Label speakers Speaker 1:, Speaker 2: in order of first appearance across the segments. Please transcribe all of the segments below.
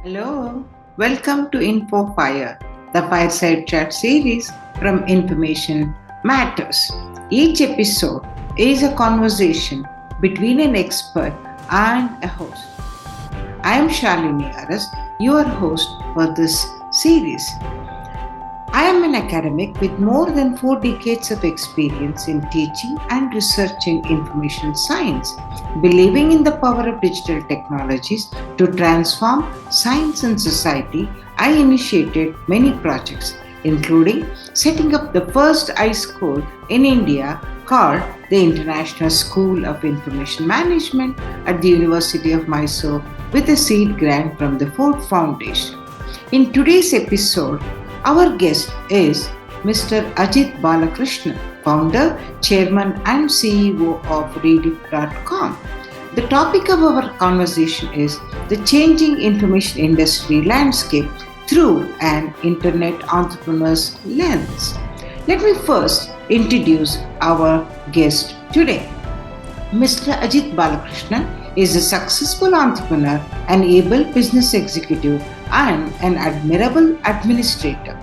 Speaker 1: Hello, welcome to InfoFire, the fireside chat series from Information Matters. Each episode is a conversation between an expert and a host. I am Shalini, your host for this series. I am an academic with more than 4 decades of experience in teaching and researching information science, believing in the power of digital technologies to transform science and society. I initiated many projects, including setting up the first iSchool in India called the International School of Information Management at the University of Mysore with a seed grant from the Ford Foundation. In today's episode, our guest is Mr. Ajit Balakrishnan, founder, chairman, and CEO of Rediff.com. The topic of our conversation is the changing information industry landscape through an internet entrepreneur's lens. Let me first introduce our guest today. Mr. Ajit Balakrishnan is a successful entrepreneur, an able business executive, and an admirable administrator,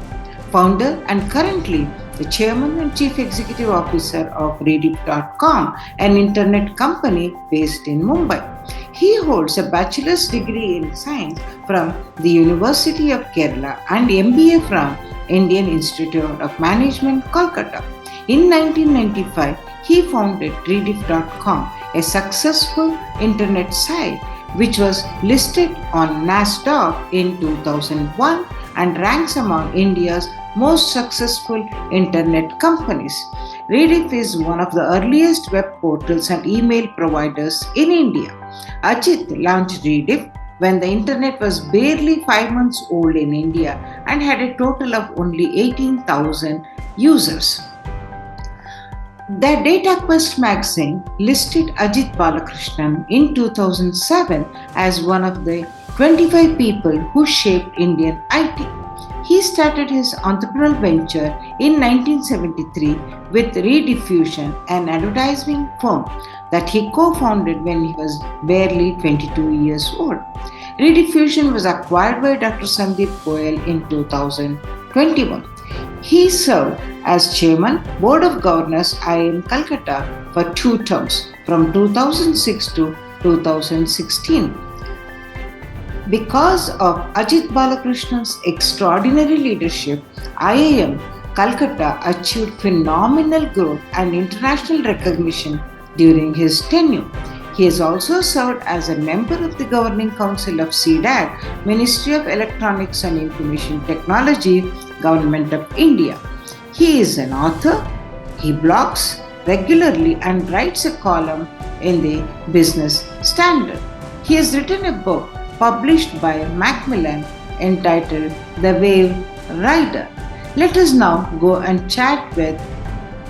Speaker 1: founder and currently the chairman and chief executive officer of Rediff.com, an internet company based in Mumbai. He holds a bachelor's degree in science from the University of Kerala and MBA from Indian Institute of Management, Calcutta. In 1995, he founded Rediff.com, a successful internet site which was listed on NASDAQ in 2001 and ranks among India's most successful internet companies. Rediff is one of the earliest web portals and email providers in India. Ajit launched Rediff when the internet was barely 5 months old in India and had a total of only 18,000 users. The DataQuest magazine listed Ajit Balakrishnan in 2007 as one of the 25 people who shaped Indian IT. He started his entrepreneurial venture in 1973 with Rediffusion, an advertising firm that he co-founded when he was barely 22 years old. Rediffusion was acquired by Dr. Sandeep Goyal in 2021. He served as chairman, Board of Governors, IAM Calcutta for 2 terms from 2006 to 2016. Because of Ajit Balakrishnan's extraordinary leadership, IAM Calcutta achieved phenomenal growth and international recognition during his tenure. He has also served as a member of the Governing Council of CDAC, Ministry of Electronics and Information Technology, Government of India. He is an author, he blogs regularly and writes a column in the Business Standard. He has written a book published by Macmillan entitled The Wave Rider. Let us now go and chat with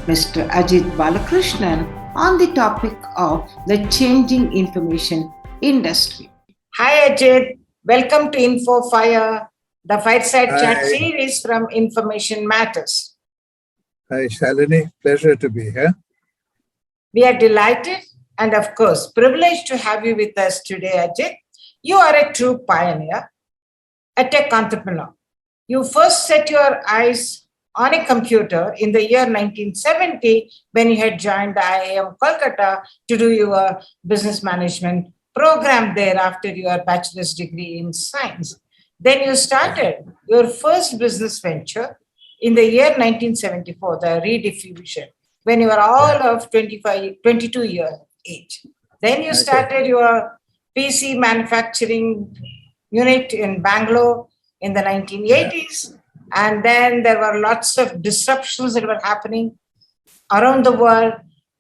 Speaker 1: Mr. Ajit Balakrishnan on the topic of the changing information industry. Hi Ajit, welcome to InfoFire, the fireside chat series from Information Matters.
Speaker 2: Hi Shalini, pleasure to be here.
Speaker 1: We are delighted and of course privileged to have you with us today, Ajit. You are a true pioneer, a tech entrepreneur. You first set your eyes on a computer in the year 1970 when you had joined the IAM Calcutta to do your business management program there after your bachelor's degree in science. Then you started your first business venture in the year 1974, the Rediffusion, when you were all of 22 years age. Then you started your PC manufacturing unit in Bangalore in the 1980s. And then there were lots of disruptions that were happening around the world.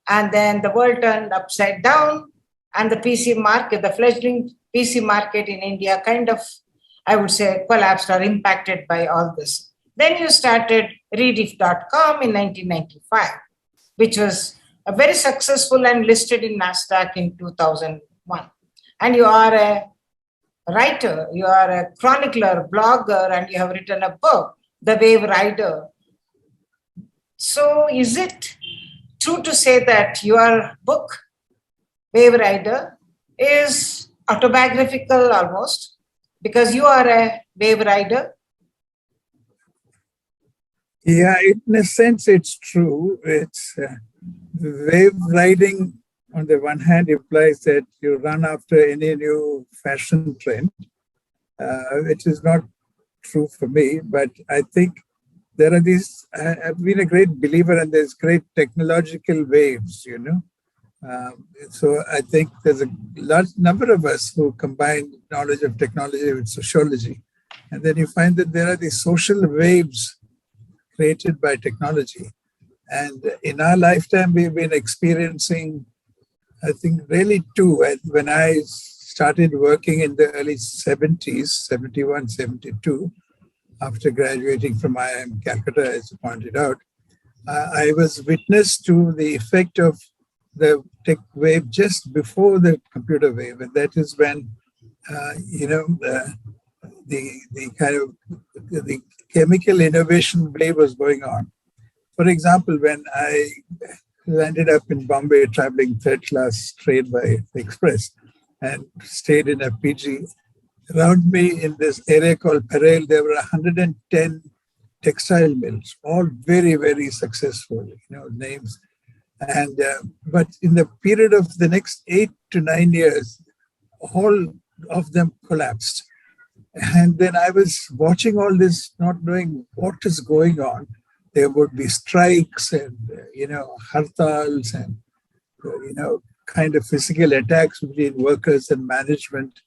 Speaker 1: And then the world turned upside down and the PC market, the fledgling PC market in India kind of, I would say, collapsed or impacted by all this. Then you started Rediff.com in 1995, which was a very successful and listed in NASDAQ in 2001. And you are a writer, you are a chronicler, blogger, and you have written a book, The Wave Rider. So is it true to say that your book, Wave Rider, is autobiographical almost, Because you are a wave rider.
Speaker 2: Yeah, in a sense, it's true. It's wave riding, on the one hand, implies that you run after any new fashion trend, which is not true for me. But I think there are these, I've been a great believer in there's great technological waves, So I think there's a large number of us who combine knowledge of technology with sociology. And then you find that there are these social waves created by technology. And in our lifetime, we've been experiencing, I think, really two. When I started working in the early 70s, 71, 72, after graduating from IAMAI Calcutta, as you pointed out, I was witness to the effect of the tech wave just before the computer wave. And that is when, the kind of the chemical innovation wave was going on. For example, when I landed up in Bombay traveling third class train by express and stayed in a PG, around me in this area called Parel, there were 110 textile mills, all very, very successful, names. And but in the period of the next 8 to 9 years, all of them collapsed. And then I was watching all this, not knowing what is going on. There would be strikes and, hartals and, kind of physical attacks between workers and management.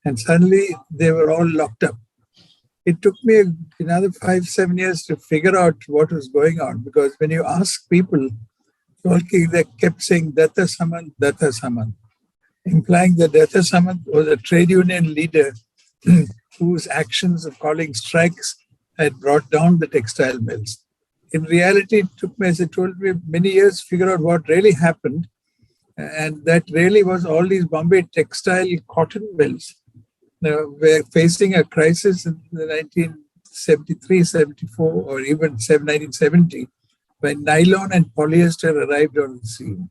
Speaker 2: And suddenly they were all locked up. It took me another 5-7 years to figure out what was going on, because when you ask people, they kept saying Datta Samant, implying that Datta Samant was a trade union leader whose actions of calling strikes had brought down the textile mills. In reality, it took me, as I told you, many years to figure out what really happened. And that really was all these Bombay textile cotton mills were facing a crisis in the 1973, 74, or even 1970, when nylon and polyester arrived on the scene.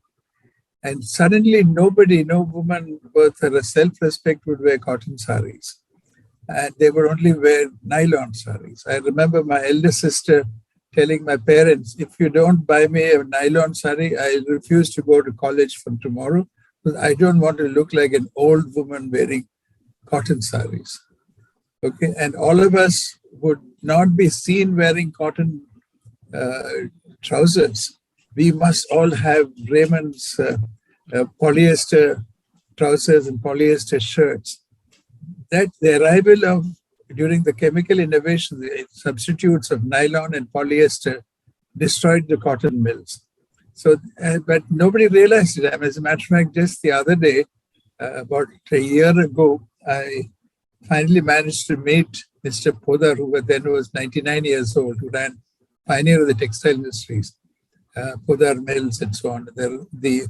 Speaker 2: And suddenly no woman worth her self-respect would wear cotton saris. And they would only wear nylon saris. I remember my elder sister telling my parents, if you don't buy me a nylon sari, I refuse to go to college from tomorrow, because I don't want to look like an old woman wearing cotton saris. Okay, and all of us would not be seen wearing cotton trousers. We must all have Raymond's polyester trousers and polyester shirts. That the arrival of, during the chemical innovation, the substitutes of nylon and polyester destroyed the cotton mills. So, but nobody realized it. As a matter of fact, just the other day, about a year ago, I finally managed to meet Mr. Podar, who then was 99 years old, who ran pioneer of the textile industries, Podar mills and so on. The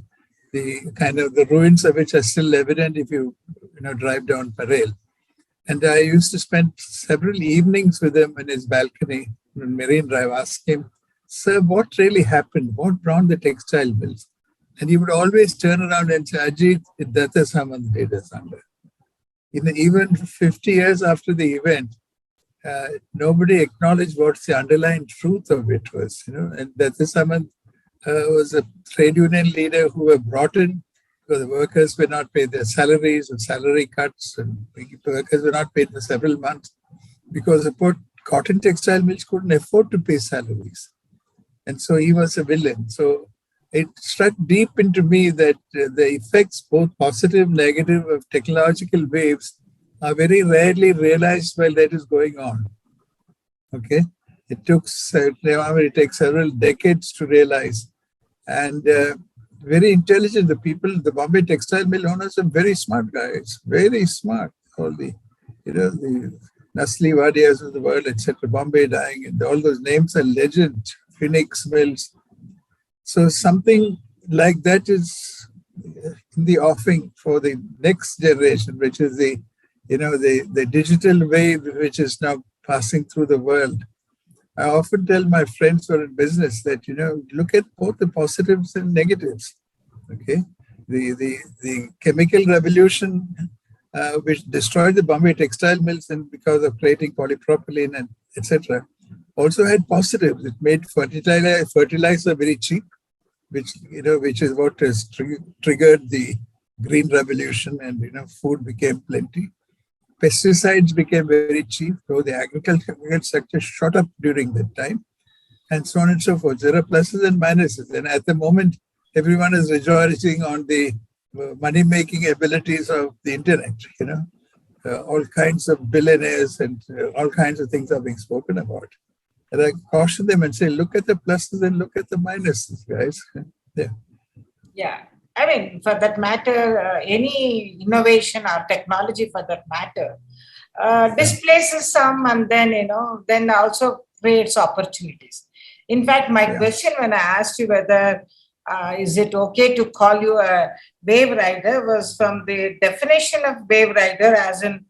Speaker 2: kind of the ruins of which are still evident if you drive down Parel. And I used to spend several evenings with him in his balcony on Marine Drive, ask him, sir, what really happened? What brought the textile mills? And he would always turn around and say, Ajit, Datta Samant did us under. Even 50 years after the event, nobody acknowledged what the underlying truth of it was. And Datta Samant was a trade union leader who were brought in because the workers were not paid their salaries and salary cuts, and the workers were not paid for several months because the cotton textile mills couldn't afford to pay salaries. And so he was a villain. So it struck deep into me that the effects, both positive and negative, of technological waves are very rarely realized while that is going on. Okay? It takes several decades to realize. And very intelligent, the Bombay textile mill owners are very smart guys, very smart. All the Nasli Wadias of the world, etc., Bombay Dyeing, and all those names are legend, Phoenix Mills. So something like that is in the offing for the next generation, which is the digital wave which is now passing through the world. I often tell my friends who are in business that, look at both the positives and negatives. Okay, the chemical revolution which destroyed the Bombay textile mills and because of creating polypropylene and etc., also had positives. It made fertilizer very cheap, which is what has triggered the green revolution, and food became plenty. Pesticides became very cheap, so the agricultural sector shot up during that time, and so on and so forth. There are pluses and minuses, and at the moment, everyone is rejoicing on the money-making abilities of the internet. All kinds of billionaires and all kinds of things are being spoken about. And I caution them and say, look at the pluses and look at the minuses, guys. Yeah.
Speaker 1: Yeah. I mean, for that matter, any innovation or technology for that matter displaces some, and then also creates opportunities. In fact, my question when I asked you whether is it okay to call you a wave rider was from the definition of wave rider as in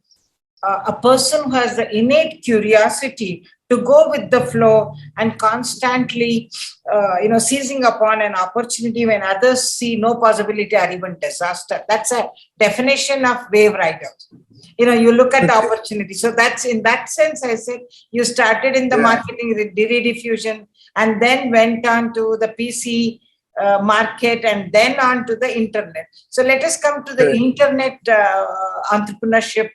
Speaker 1: a person who has the innate curiosity to go with the flow and constantly, seizing upon an opportunity when others see no possibility or even disaster. That's a definition of wave riders. You look at the opportunity. So that's in that sense, I said, you started in the marketing, diffusion, and then went on to the PC market and then on to the internet. So let us come to the internet entrepreneurship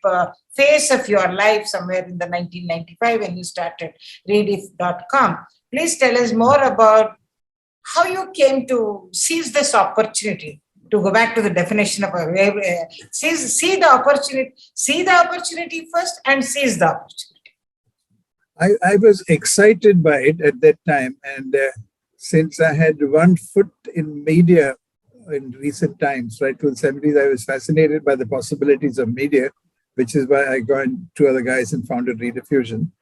Speaker 1: phase of your life somewhere in the 1995 when you started rediff.com. Please tell us more about how you came to seize this opportunity. To go back to the definition of a wave, see the opportunity first and seize the opportunity.
Speaker 2: I was excited by it at that time, and since I had one foot in media in recent times, right through the 70s, I was fascinated by the possibilities of media, which is why I joined two other guys and founded Rediffusion.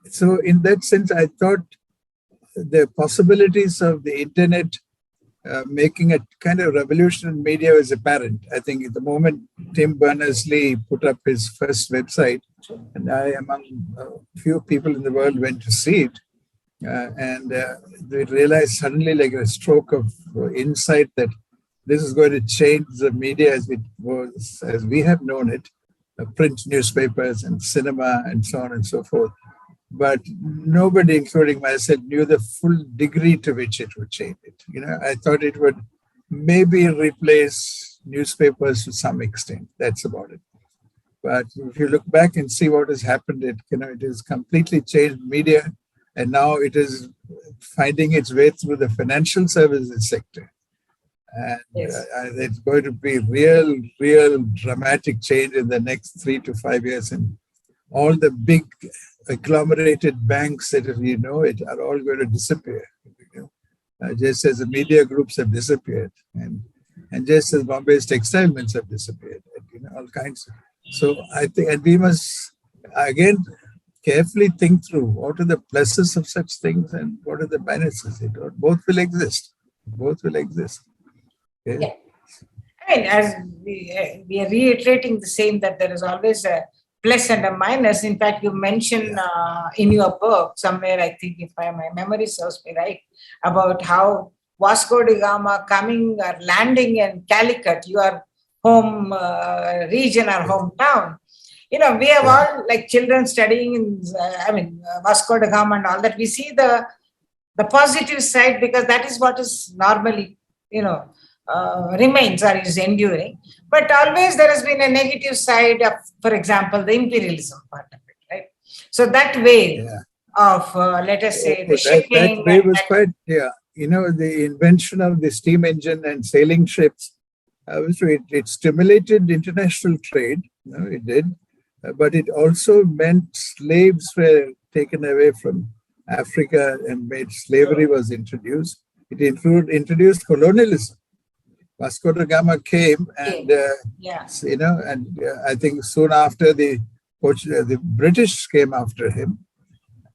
Speaker 2: So in that sense, I thought the possibilities of the internet making a kind of revolution in media was apparent. I think at the moment Tim Berners-Lee put up his first website, and I, among a few people in the world, went to see it. And they realized suddenly, like a stroke of insight, that this is going to change the media as we have known it, print newspapers and cinema and so on and so forth. But nobody, including myself, knew the full degree to which it would change it. I thought it would maybe replace newspapers to some extent. That's about it. But if you look back and see what has happened, it has completely changed media. And now it is finding its way through the financial services sector. And it's going to be real dramatic change in the next 3 to 5 years. And all the big agglomerated banks that are all going to disappear. Just as the media groups have disappeared. And just as Bombay's textile mills have disappeared. All kinds. So I think, and we must, again, carefully think through what are the pluses of such things and what are the minuses. Both will exist. Okay?
Speaker 1: Yeah. I mean, as we are reiterating the same, that there is always a plus and a minus. In fact, you mentioned in your book somewhere, I think, if my memory serves me right, about how Vasco da Gama coming or landing in Calicut, your home region or hometown. We have all like children studying in, Vasco da Gama and all that. We see the positive side because that is what is normally, remains or is enduring. But always there has been a negative side of, for example, the imperialism part of it, right? So that way of, let us say, the shipping.
Speaker 2: That way was quite, the invention of the steam engine and sailing ships, it stimulated international trade. It did. But it also meant slaves were taken away from Africa and slavery was introduced. It introduced colonialism. Vasco da Gama came and, I think soon after the British came after him.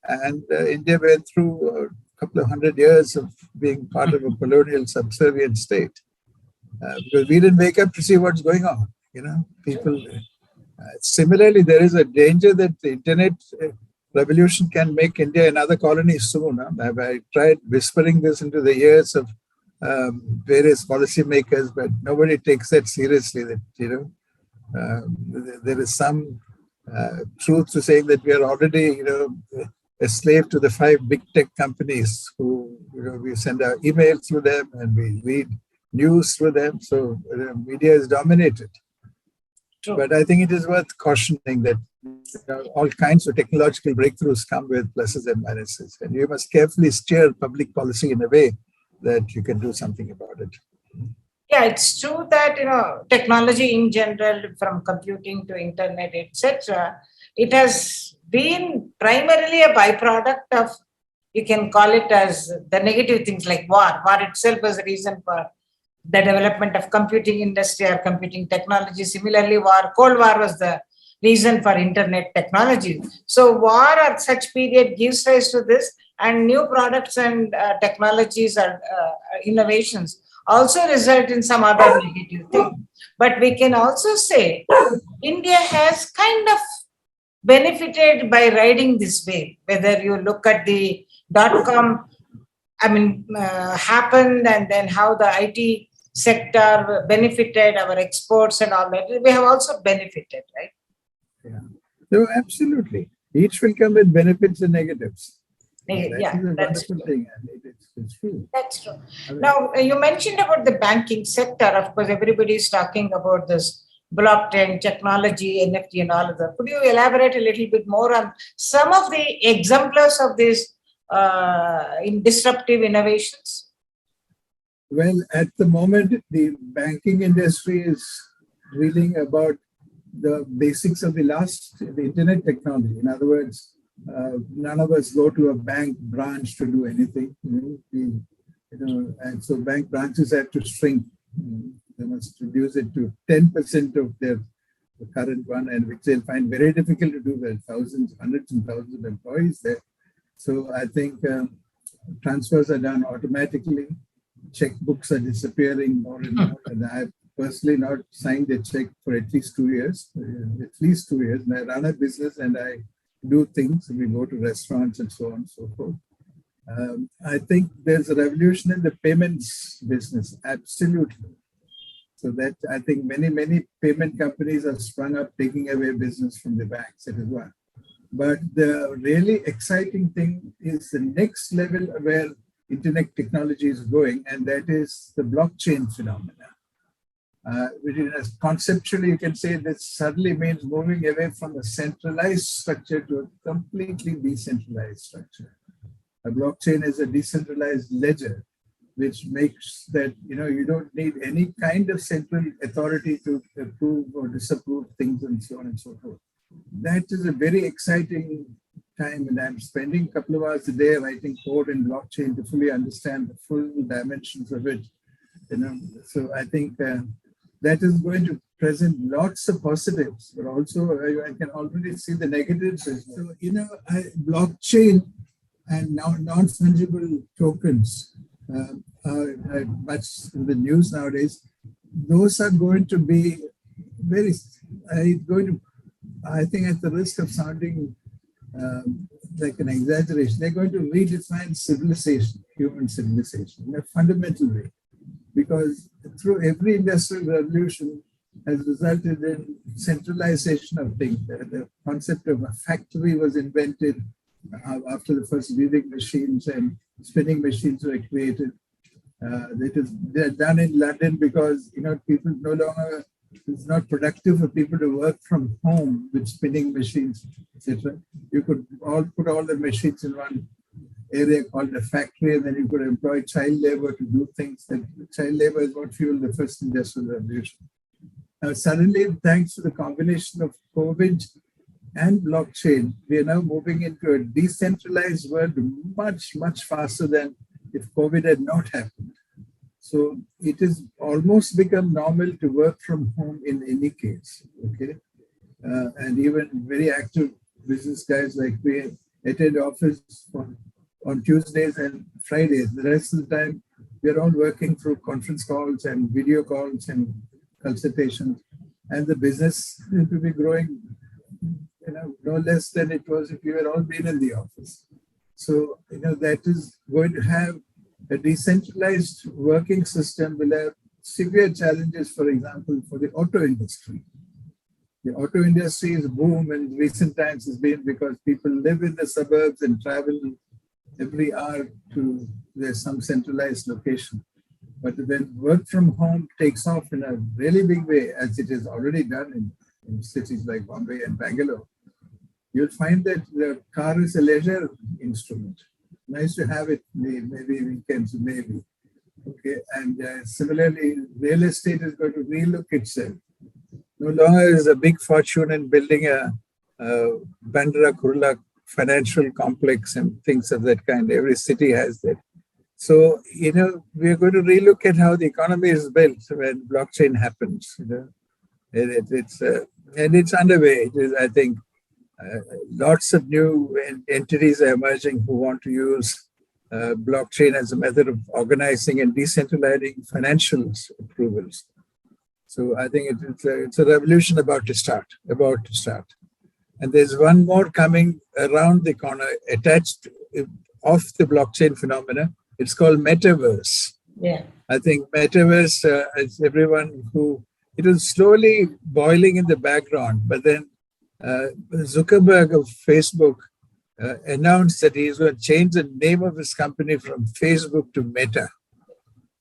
Speaker 2: And India went through a couple of 100 years of being part of a colonial subservient state. Because we didn't wake up to see what's going on. People... Similarly, there is a danger that the internet revolution can make India another colony soon. I tried whispering this into the ears of various policymakers, but nobody takes that seriously. That There is some truth to saying that we are already, a slave to the 5 big tech companies who, we send our email through them and we read news through them. So media is dominated.
Speaker 1: True.
Speaker 2: But I think it is worth cautioning that all kinds of technological breakthroughs come with pluses and minuses. And you must carefully steer public policy in a way that you can do something about it.
Speaker 1: Yeah, it's true that technology in general, from computing to internet, etc., it has been primarily a byproduct of, you can call it as the negative things like war. War itself was a reason for the development of computing industry or computing technology. Similarly, Cold War was the reason for internet technology. So war at such period gives rise to this, and new products and technologies or innovations also result in some other negative thing. But we can also say India has kind of benefited by riding this wave. Whether you look at the .com, happened, and then how the IT sector benefited our exports and all that. We have also benefited, right?
Speaker 2: Yeah. No, absolutely. Each will come with benefits and negatives.
Speaker 1: Yeah, that's true.
Speaker 2: Thing. It's true.
Speaker 1: That's true. Now, you mentioned about the banking sector. Of course, everybody is talking about this blockchain technology, NFT, and all of that. Could you elaborate a little bit more on some of the exemplars of these in disruptive innovations?
Speaker 2: Well, at the moment, the banking industry is reeling about the basics of the internet technology. In other words, none of us go to a bank branch to do anything, and so bank branches have to shrink. They must reduce it to 10% of their current one, and which they'll find very difficult to do. There are hundreds and thousands of employees there. So I think transfers are done automatically. Checkbooks are disappearing more and more, and I've personally not signed a check for at least 2 years. And I run a business and I do things. We go to restaurants and so on and so forth. I think there's a revolution in the payments business, absolutely. So that I think many payment companies have sprung up, taking away business from the banks. That is one. But the really exciting thing is the next level where internet technology is going, and that is the blockchain phenomena. Which is conceptually, you can say that suddenly means moving away from a centralized structure to a completely decentralized structure. A blockchain is a decentralized ledger, which makes that, you don't need any kind of central authority to approve or disapprove things and so on and so forth. That is a very exciting time, and I'm spending a couple of hours a day writing code in blockchain to fully understand the full dimensions of it. So I think that is going to present lots of positives, but also I can already see the negatives. So, blockchain and now non-fungible tokens are much in the news nowadays. Those are going to be I think at the risk of sounding like an exaggeration, they're going to redefine civilization, human civilization, in a fundamental way. Because through every industrial revolution has resulted in centralization of things. The concept of a factory was invented after the first weaving machines and spinning machines were created. They're done in London because people no longer, it's not productive for people to work from home with spinning machines, etc. You could put all the machines in one area called a factory, and then you could employ child labor to do things. That child labor is what fueled the first industrial revolution. Now, suddenly, thanks to the combination of COVID and blockchain, we are now moving into a decentralized world much, much faster than if COVID had not happened. So it has almost become normal to work from home in any case. Okay, and even very active business guys like we attend office on Tuesdays and Fridays. The rest of the time, we're all working through conference calls and video calls and consultations. And the business will be growing, no less than it was if we were all been in the office. So, that is going to have a decentralized working system will have severe challenges, for example, for the auto industry. The auto industry's boom in recent times has been because people live in the suburbs and travel every hour to some centralized location. But when work from home takes off in a really big way, as it is already done in cities like Bombay and Bangalore, you'll find that the car is a leisure instrument. Nice to have it, maybe weekends, maybe. Okay, and similarly, real estate is going to relook itself. No longer is a big fortune in building a Bandra Kurla financial complex and things of that kind. Every city has that. So, we're going to relook at how the economy is built when blockchain happens. It's underway. It is, I think, lots of new entities are emerging who want to use blockchain as a method of organizing and decentralizing financial approvals. So I think it's a revolution about to start. And there's one more coming around the corner, attached off the blockchain phenomena. It's called Metaverse.
Speaker 1: Yeah.
Speaker 2: I think Metaverse, as everyone it was slowly boiling in the background, but then Zuckerberg of Facebook announced that he's going to change the name of his company from Facebook to Meta.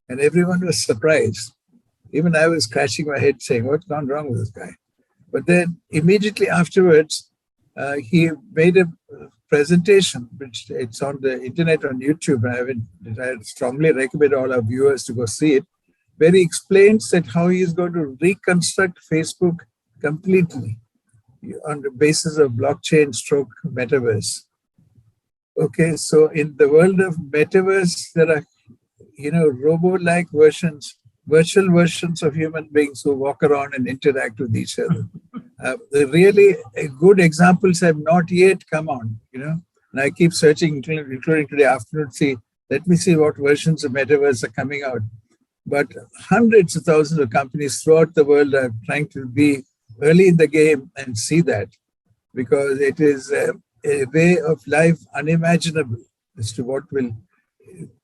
Speaker 2: And everyone was surprised. Even I was scratching my head saying, what's gone wrong with this guy? But then immediately afterwards, he made a presentation, which it's on the internet on YouTube. I strongly recommend all our viewers to go see it, where he explains that how he is going to reconstruct Facebook completely on the basis of blockchain stroke metaverse. Okay, so in the world of metaverse, there are, robo-like versions, virtual versions of human beings who walk around and interact with each other. The really good examples have not yet come on, and I keep searching, including today afternoon, let me see what versions of metaverse are coming out. But hundreds of thousands of companies throughout the world are trying to be early in the game and see that, because it is a way of life unimaginable as to what will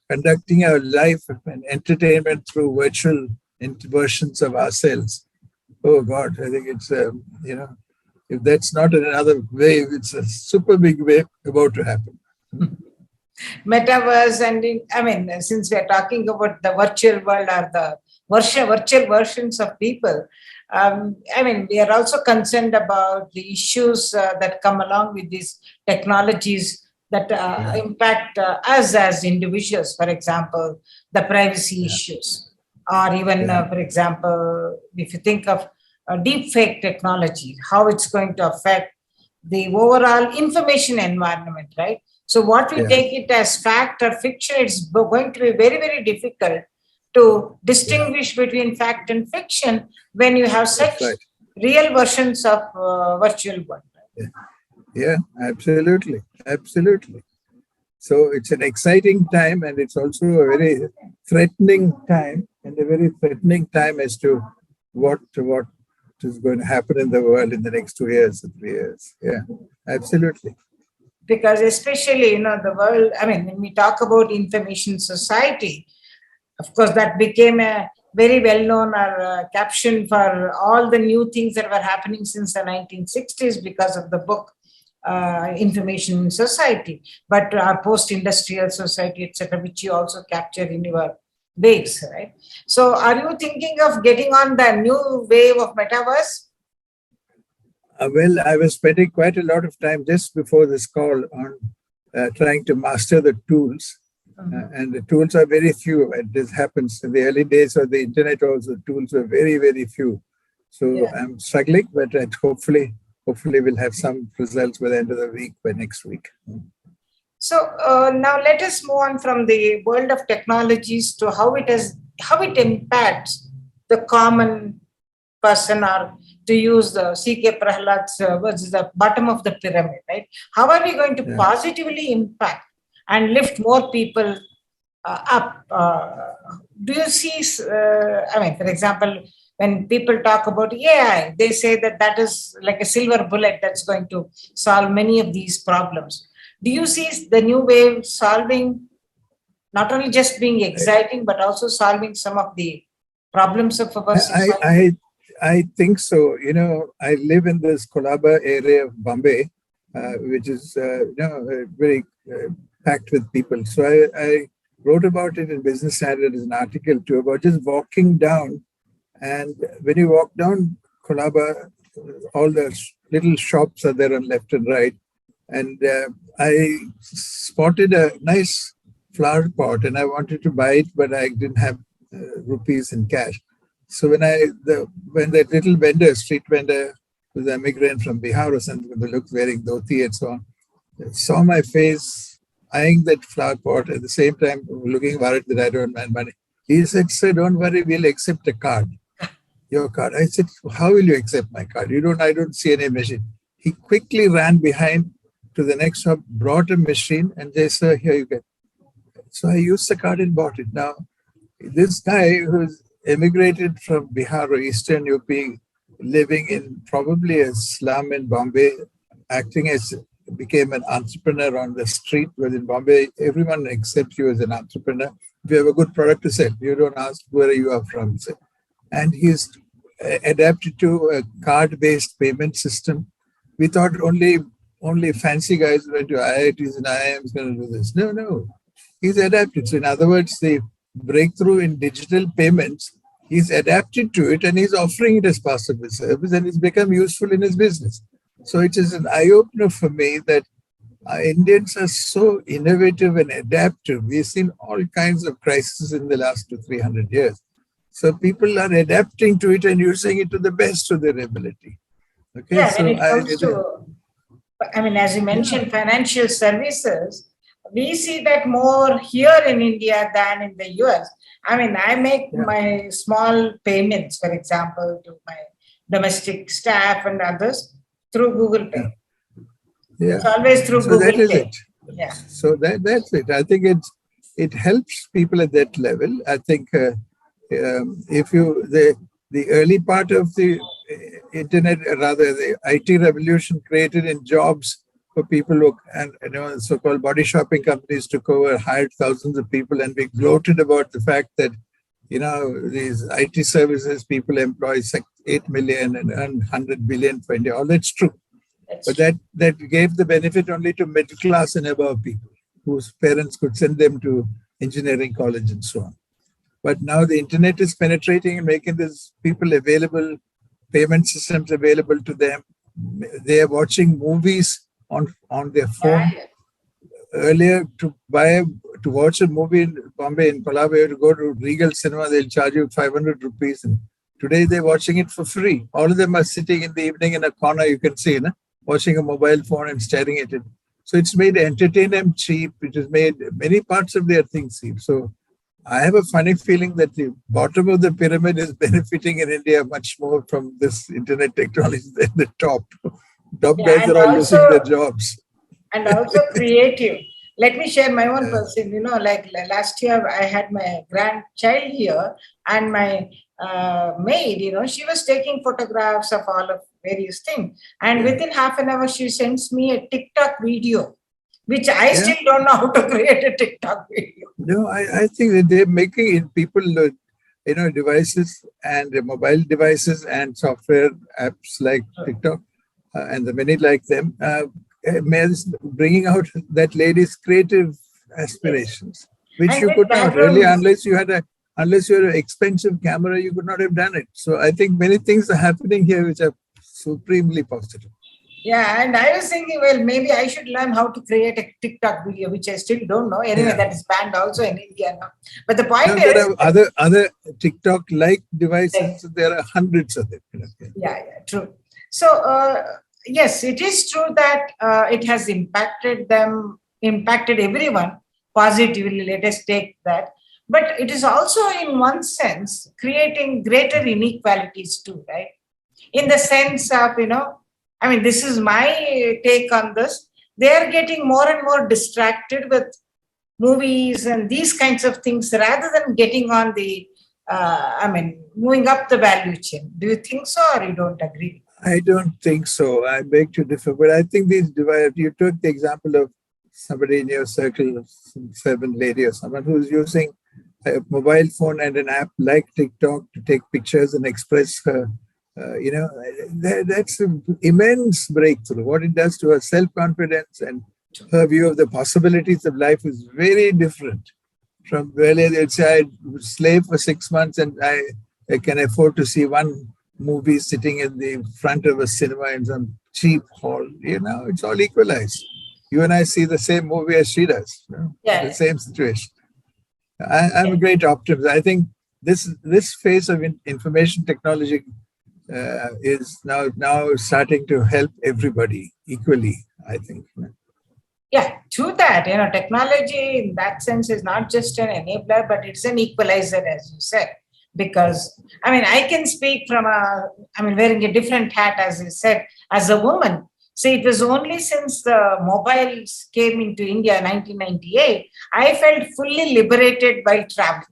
Speaker 2: conducting our life and entertainment through virtual versions of ourselves. Oh God, I think it's, if that's not another wave, it's a super big wave about to happen.
Speaker 1: Metaverse, and since we're talking about the virtual world or the virtual versions of people, we are also concerned about the issues that come along with these technologies that impact us as individuals. For example, the privacy issues, or even, for example, if you think of deep fake technology, how it's going to affect the overall information environment, right? So what we take it as fact or fiction, it's going to be very, very difficult to distinguish between fact and fiction when you have such real versions of virtual world.
Speaker 2: Yeah, absolutely. So it's an exciting time, and it's also a very threatening time, as to what is going to happen in the world in the next 2 years or 3 years. Yeah, absolutely.
Speaker 1: Because especially, the world, when we talk about information society, of course, that became a very well-known caption for all the new things that were happening since the 1960s because of the book Information Society, but our post-industrial society, etc., which you also capture in your waves, right? So are you thinking of getting on the new wave of metaverse?
Speaker 2: Well, I was spending quite a lot of time just before this call on trying to master the tools. And the tools are very few. And this happens in the early days of the internet also, the tools were very, very few. So I'm struggling, but hopefully we'll have some results by the end of the week, by next week.
Speaker 1: So now let us move on from the world of technologies to how it impacts the common person, or to use the C.K. Prahlad's words, the bottom of the pyramid, right? How are we going to positively impact and lift more people up? Do you see, for example, when people talk about AI, they say that is like a silver bullet that's going to solve many of these problems. Do you see the new wave solving, not only just being exciting, but also solving some of the problems of our society?
Speaker 2: I think so. I live in this Colaba area of Bombay, which is very packed with people. So I wrote about it in Business Standard as an article too, about just walking down. And when you walk down Colaba, all the little shops are there on left and right. And I spotted a nice flower pot, and I wanted to buy it, but I didn't have rupees in cash. So when that little vendor, street vendor, who's an immigrant from Bihar or something, who looks wearing dhoti and so on, saw my face eyeing that flower pot at the same time looking worried that I don't have money. He said, "Sir, don't worry, we'll accept a card, your card." I said, "How will you accept my card? I don't see any machine." He quickly ran behind to the next shop, brought a machine, and they said, "Here you go." So I used the card and bought it. Now, this guy who's emigrated from Bihar or Eastern UP, living in probably a slum in Bombay, became an entrepreneur on the street. Because in Bombay, everyone accepts you as an entrepreneur. If you have a good product to sell, you don't ask where you are from. And he's adapted to a card-based payment system. We thought only fancy guys went to IITs and IIMs going to do this. No. He's adapted. So in other words, the breakthrough in digital payments, he's adapted to it and he's offering it as part of his service, and it's become useful in his business. So it is an eye-opener for me that Indians are so innovative and adaptive. We've seen all kinds of crises in the last 200-300 years. So people are adapting to it and using it to the best of their ability. Okay.
Speaker 3: Yeah,
Speaker 2: so
Speaker 3: when it comes as you mentioned, financial services, we see that more here in India than in the US. I make my small payments, for example, to my domestic staff and others through Google Pay.
Speaker 2: Yeah.
Speaker 3: It's always through
Speaker 2: so
Speaker 3: Google
Speaker 2: that is
Speaker 3: Pay.
Speaker 2: It.
Speaker 3: Yeah.
Speaker 2: So that's it. I think it helps people at that level. I think if the early part of the internet, rather the IT revolution, created in jobs for people who, and so-called body shopping companies took over, hired thousands of people, and we gloated about the fact that these IT services people employ 8 million and earn 100 billion for India. All that's true. But that gave the benefit only to middle class and above people whose parents could send them to engineering college and so on. But now the internet is penetrating and making these people available, payment systems available to them. They are watching movies on their phone. Earlier, to watch a movie in Bombay, in Colaba, to go to Regal Cinema, they'll charge you 500 rupees. And today they're watching it for free. All of them are sitting in the evening in a corner, you can see, watching a mobile phone and staring at it. So it's made entertainment cheap. It has made many parts of their things cheap. So I have a funny feeling that the bottom of the pyramid is benefiting in India much more from this internet technology than the top. Top guys are all losing their jobs.
Speaker 3: And also creative. Let me share my own person. Like last year, I had my grandchild here, and my maid, she was taking photographs of all of various things. And within half an hour, she sends me a TikTok video, which I still don't know how to create a TikTok video.
Speaker 2: No, I think that they're making it people, devices and mobile devices and software apps like TikTok and the many like them, bringing out that lady's creative aspirations, which you could not really, unless you had an expensive camera, you could not have done it. So I think many things are happening here which are supremely positive.
Speaker 3: Yeah, and I was thinking, well, maybe I should learn how to create a TikTok video, which I still don't know. Anyway, that is banned also in India now. But the point is,
Speaker 2: there are other TikTok-like devices. There are hundreds of them.
Speaker 3: Yeah, true. So yes, it is true that it has impacted everyone positively. Let us take that. But it is also, in one sense, creating greater inequalities too, right? In the sense of, this is my take on this. They are getting more and more distracted with movies and these kinds of things rather than getting on the, moving up the value chain. Do you think so, or you don't agree?
Speaker 2: I don't think so. I beg to differ. But I think these divided. You took the example of somebody in your circle, some servant lady or someone who's using a mobile phone and an app like TikTok to take pictures and express her that's an immense breakthrough. What it does to her self-confidence and her view of the possibilities of life is very different from earlier. They'd say, I slave for 6 months and I can afford to see one movie sitting in the front of a cinema in some cheap hall. It's all equalized. You and I see the same movie as she does. The same situation. I'm a great optimist. I think this phase of information technology is now starting to help everybody equally, I think.
Speaker 3: Yeah, true that. Technology in that sense is not just an enabler, but it's an equalizer, as you said. Because, I can speak from wearing a different hat, as you said, as a woman. See, it was only since the mobiles came into India in 1998, I felt fully liberated while traveling.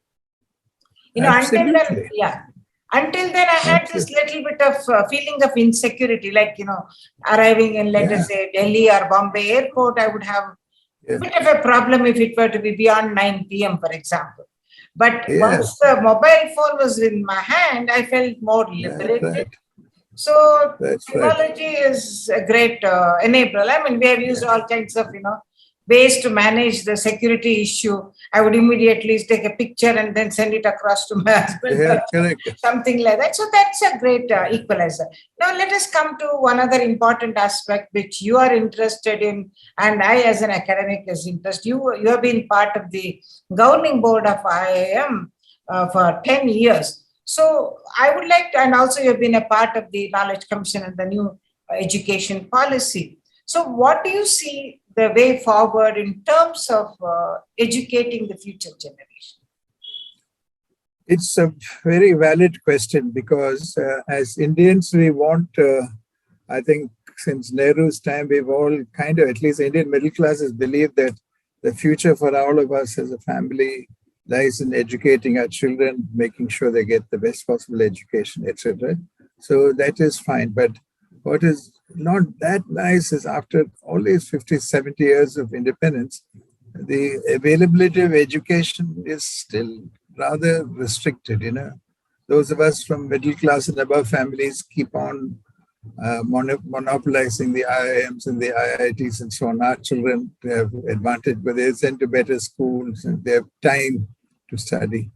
Speaker 2: Absolutely.
Speaker 3: Until then, I had this little bit of feeling of insecurity, like, arriving in, let us say, Delhi or Bombay airport, I would have a bit of a problem if it were to be beyond 9 p.m., for example. But once the mobile phone was in my hand, I felt more liberated.
Speaker 2: Right.
Speaker 3: So technology is a great enabler. We have used all kinds of, ways to manage the security issue. I would immediately take a picture and then send it across to my husband. Something like that. So that's a great equalizer. Now let us come to one other important aspect which you are interested in, and I as an academic is interested. You have been part of the governing board of IAM for 10 years. So I would like to, and also you've been a part of the Knowledge Commission and the new education policy. So what do you see the way forward in terms of educating the future generation?
Speaker 2: It's a very valid question because as Indians, we want, I think since Nehru's time, we've all kind of, at least Indian middle classes, believe that the future for all of us as a family lies in educating our children, making sure they get the best possible education, etc. So that is fine. But what is not that nice is after all these 50, 70 years of independence, the availability of education is still rather restricted. Those of us from middle class and above families keep on monopolizing the IIMs and the IITs and so on. Our children have advantage, but they're sent to better schools and they have time to study.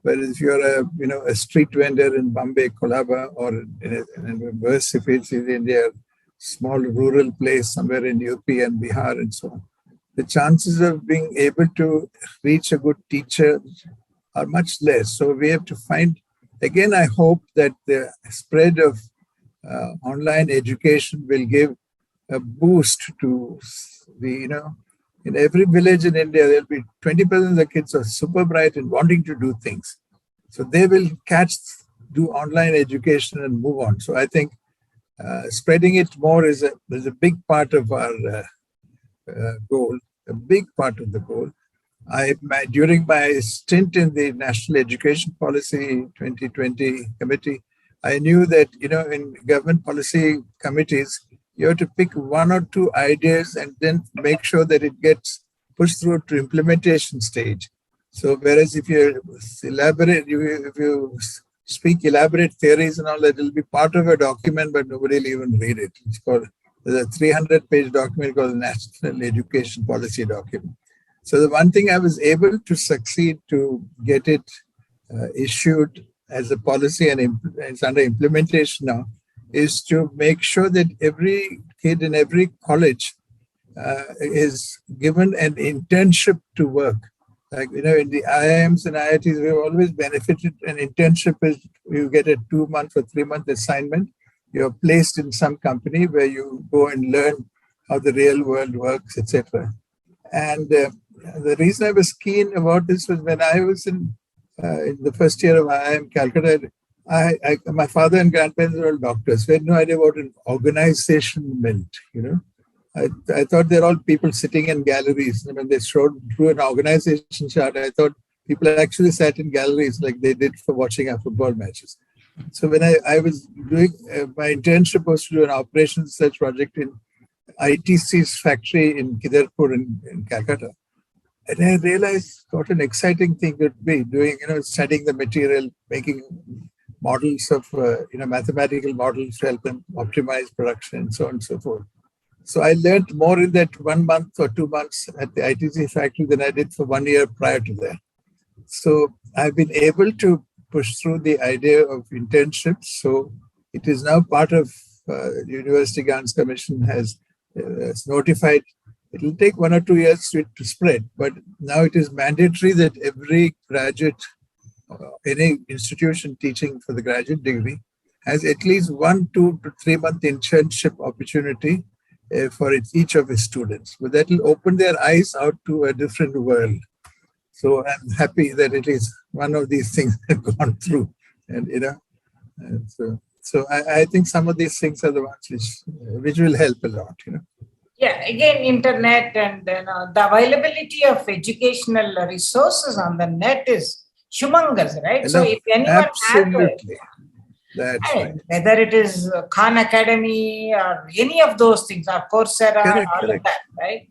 Speaker 2: But if you're a street vendor in Bombay, Colaba, or in worse if it's in India, small rural place somewhere in UP and Bihar and so on, the chances of being able to reach a good teacher are much less. So we have to find, again, I hope that the spread of online education will give a boost to in every village in India, there'll be 20% of the kids are super bright and wanting to do things. So they will do online education and move on. So I think spreading it more is a big part of our goal, a big part of the goal. During my stint in the National Education Policy 2020 Committee, I knew that, in government policy committees, you have to pick one or two ideas and then make sure that it gets pushed through to implementation stage. So whereas if you speak elaborate theories and all that, it'll be part of a document, but nobody will even read it. There's a 300-page document called the National Education Policy document. So the one thing I was able to succeed to get it issued as a policy and it's under implementation now is to make sure that every kid in every college is given an internship to work. Like, in the IIMs and IITs, we've always benefited. An internship is you get a 2-month or 3-month assignment. You're placed in some company where you go and learn how the real world works, etc. And the reason I was keen about this was when I was in the first year of IIM Calcutta, my father and grandparents were all doctors. We had no idea what an organization meant, I thought they're all people sitting in galleries. When they showed through an organization chart, I thought people actually sat in galleries like they did for watching our football matches. So when I was doing my internship was to do an operations research project in ITC's factory in Kidarpur in Calcutta. And I realized what an exciting thing it would be doing, studying the material, making models of, mathematical models to help them optimize production and so on and so forth. So I learned more in that 1 month or 2 months at the ITC factory than I did for 1 year prior to that. So I've been able to push through the idea of internships. So it is now part of the University Grants Commission has notified. It will take 1 or 2 years to spread, but now it is mandatory that every graduate, any institution teaching for the graduate degree, has at least 1 to 3 month internship opportunity for each of his students. But that will open their eyes out to a different world. So I'm happy that it is one of these things I've gone through, and so I think some of these things are the ones which will help a lot.
Speaker 3: Yeah, again, internet and the availability of educational resources on the net is humongous, right? So if anyone
Speaker 2: absolutely. That's right.
Speaker 3: Whether it is Khan Academy or any of those things, or Coursera, all of that, right?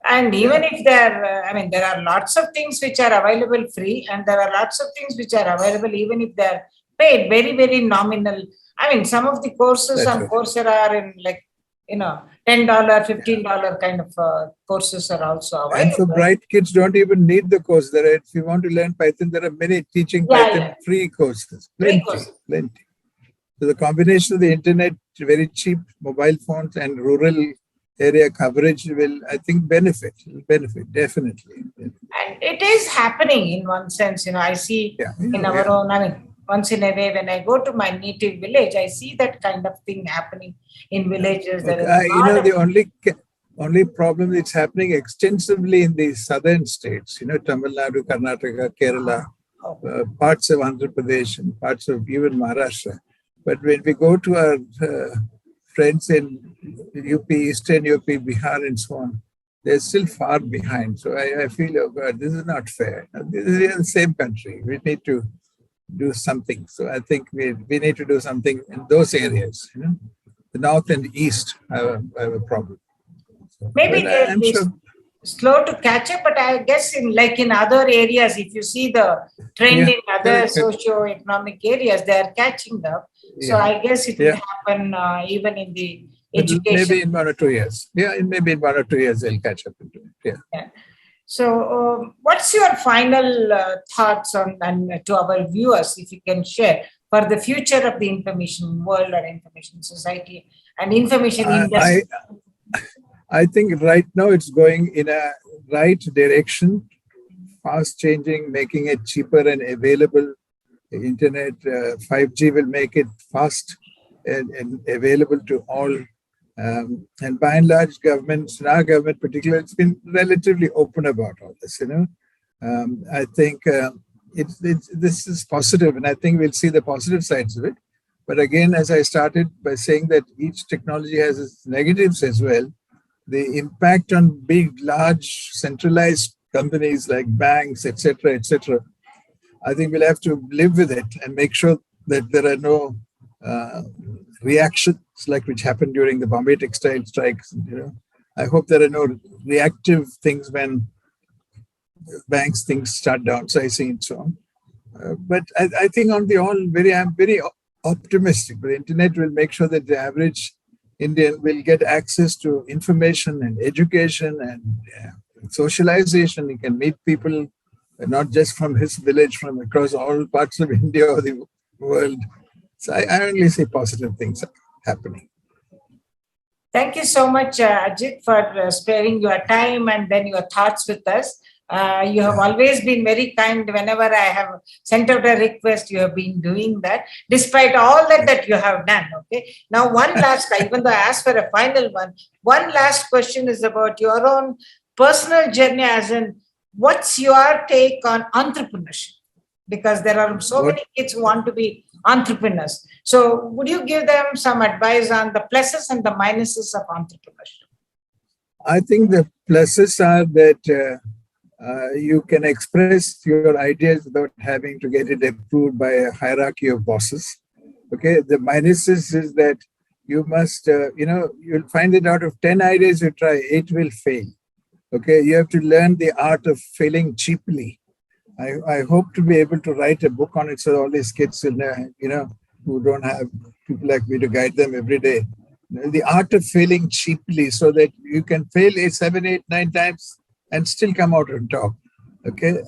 Speaker 3: And even if there are lots of things which are available free, and there are lots of things which are available even if they're paid very, very nominal. Some of the courses on Coursera are in $10, $15 kind of courses are also available.
Speaker 2: And for bright kids, don't even need the course. If you want to learn Python, there are many teaching Python free courses. Plenty. So the combination of the internet, very cheap mobile phones, and rural area coverage will, I think, benefit definitely.
Speaker 3: And it is happening in one sense. I see in our own, once in a way, when I go to my native village, I see that kind of thing happening in villages.
Speaker 2: The only problem that's happening extensively in the southern states, Tamil Nadu, Karnataka, Kerala, parts of Andhra Pradesh, and parts of even Maharashtra. But when we go to our friends in UP, Eastern UP, Bihar, and so on, they're still far behind. So I feel, oh God, this is not fair. This is the same country. We need to do something. So I think we need to do something in those areas. The North and East have a problem. So,
Speaker 3: maybe they'll be slow to catch up, but I guess in other areas, if you see the trend in other socio-economic areas, they are catching up. So I guess it will happen even in the education.
Speaker 2: Maybe in 1 or 2 years. Maybe in 1 or 2 years they'll catch up into it. Yeah.
Speaker 3: So what's your final thoughts on to our viewers, if you can share, for the future of the information world or information society and information industry?
Speaker 2: I think right now it's going in a right direction, fast changing, making it cheaper and available. The internet, 5G will make it fast and available to all. And by and large, governments, and our government particularly, it's been relatively open about all this. I think this is positive, and I think we'll see the positive sides of it. But again, as I started by saying that each technology has its negatives as well, the impact on big, large, centralized companies like banks, etc., I think we'll have to live with it and make sure that there are no reactions like which happened during the Bombay textile strikes. I hope there are no reactive things when banks things start downsizing and so on. But I think on the whole, I'm very optimistic. The internet will make sure that the average Indian will get access to information and education and socialization. He can meet people not just from his village, from across all parts of India or the world. So I only see positive things happening.
Speaker 3: Thank you so much, Ajit, for sparing your time and then your thoughts with us. You have always been very kind. Whenever I have sent out a request, you have been doing that, despite all that you have done. Okay. Now, one last, even though I asked for a final one last question is about your own personal journey, as in, what's your take on entrepreneurship? Because there are so many kids who want to be entrepreneurs. So would you give them some advice on the pluses and the minuses of entrepreneurship?
Speaker 2: I think the pluses are that you can express your ideas without having to get it approved by a hierarchy of bosses. Okay. The minuses is that you must, you'll find that out of 10 ideas you try, 8 will fail. Okay. You have to learn the art of failing cheaply. I hope to be able to write a book on it so all these kids will know, who don't have people like me to guide them every day. The art of failing cheaply so that you can fail 7, 8, 9 times and still come out on top. Okay.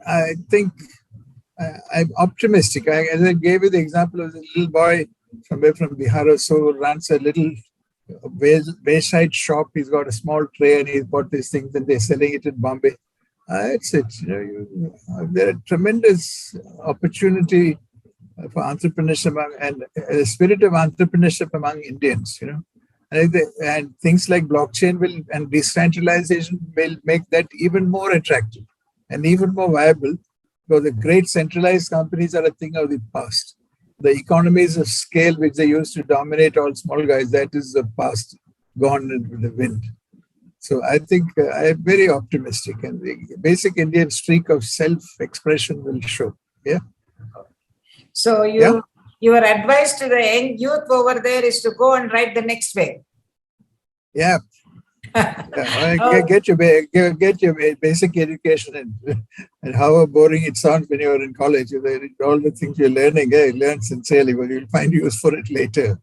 Speaker 2: I think I'm optimistic. As I gave you the example of the little boy from Bihar or so who runs a little wayside shop. He's got a small tray and he's bought these things and they're selling it in Bombay. It's it. There are tremendous opportunity for entrepreneurship and a spirit of entrepreneurship among Indians. And things like blockchain and decentralization will make that even more attractive and even more viable, because the great centralized companies are a thing of the past. The economies of scale which they used to dominate all small guys, that is the past, gone with the wind. So I think I'm very optimistic, and the basic Indian streak of self-expression will show. Yeah.
Speaker 3: So your advice to the young youth over there is to go and write the next wave.
Speaker 2: Yeah. Get your basic education, and however boring it sounds when you're in college, all the things you're learning, learn sincerely, but you'll find use for it later.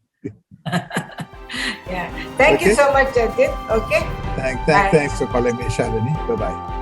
Speaker 3: Yeah. Thank you so much, Ajit. Okay.
Speaker 2: Thanks for calling me, Shalini. Bye-bye.